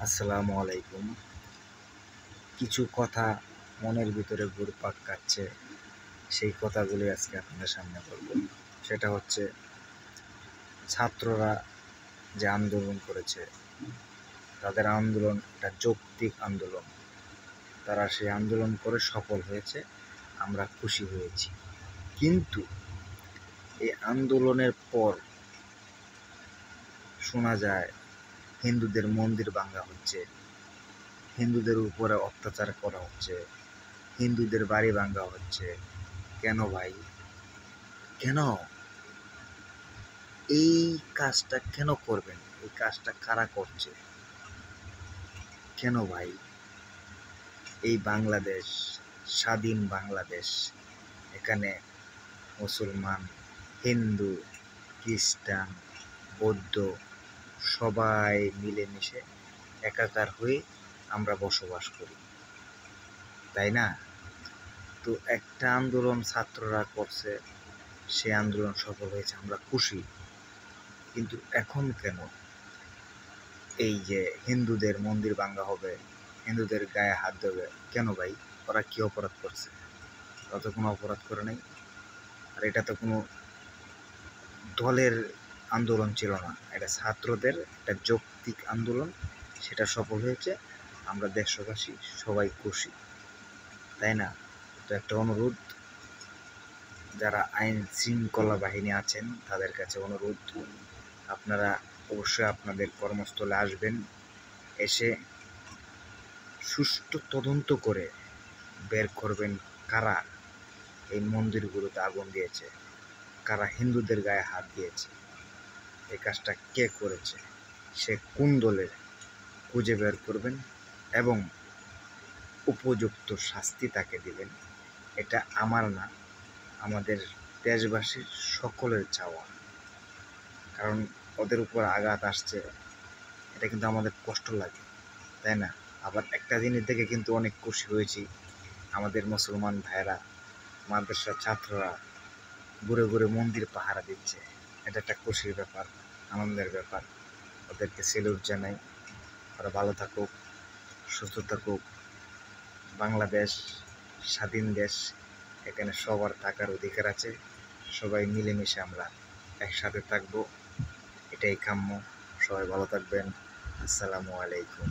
আসসালামু আলাইকুম। কিছু কথা মনের ভিতরে ঘুরপাক খাচ্ছে, সেই কথাগুলি আজকে আপনাদের সামনে বলব। সেটা হচ্ছে ছাত্ররা যে আন্দোলন করেছে, তাদের আন্দোলন একটা যৌক্তিক আন্দোলন। তারা সেই আন্দোলন করে সফল হয়েছে, আমরা খুশি হয়েছি। কিন্তু এই আন্দোলনের পর শোনা যায় হিন্দুদের মন্দির ভাঙা হচ্ছে, হিন্দুদের উপরে অত্যাচার করা হচ্ছে, হিন্দুদের বাড়ি ভাঙা হচ্ছে। কেন ভাই? কেন এই কাজটা কেন করবেন? এই কাজটা কারা করছে? কেন ভাই? এই বাংলাদেশ, স্বাধীন বাংলাদেশ, এখানে মুসলমান, হিন্দু, খ্রিস্টান, বৌদ্ধ সবাই মিলেমিশে একাকার হয়ে আমরা বসবাস করি, তাই না? তো একটা আন্দোলন ছাত্ররা করছে, সে আন্দোলন সফল হয়েছে, আমরা খুশি। কিন্তু এখন কেন এই যে হিন্দুদের মন্দির ভাঙা হবে, হিন্দুদের গায়ে হাত দেবে? কেন ভাই? ওরা কি অপরাধ করছে? ওরা তো কোনো অপরাধ করে নাই। আর এটা তো কোনো দলের আন্দোলন ছিল না, এটা ছাত্রদের একটা যৌক্তিক আন্দোলন, সেটা সফল হয়েছে, আমরা দেশবাসী সবাই খুশি, তাই না? তো একটা অনুরোধ, যারা আইন শৃঙ্খলা বাহিনী আছেন তাদের কাছে অনুরোধ, আপনারা অবশ্যই আপনাদের কর্মস্থলে আসবেন, এসে সুষ্ঠু তদন্ত করে বের করবেন কারা এই মন্দিরগুলোতে আগুন দিয়েছে, কারা হিন্দুদের গায়ে হাত দিয়েছে, এই কাজটা কে করেছে, সে কোন দলের, খুঁজে বের করবেন এবং উপযুক্ত শাস্তি তাকে দিবেন। এটা আমার না, আমাদের দেশবাসীর সকলের চাওয়া। কারণ ওদের উপর আঘাত আসছে, এটা কিন্তু আমাদের কষ্ট লাগে, তাই না? আবার একটা জিনিস দেখে কিন্তু অনেক খুশি হয়েছি, আমাদের মুসলমান ভাইয়েরা, মাদ্রাসার ছাত্ররা ঘুরে ঘুরে মন্দির পাহারা দিচ্ছে। এটা একটা খুশির ব্যাপার, আনন্দের ব্যাপার। ওদেরকে সেলুট জানাই। ওরা ভালো থাকুক, সুস্থ থাকুক। বাংলাদেশ স্বাধীন দেশ, এখানে সবার থাকার অধিকার আছে, সবাই মিলেমিশে আমরা একসাথে থাকবো, এটাই কাম্য। সবাই ভালো থাকবেন। আসসালামু আলাইকুম।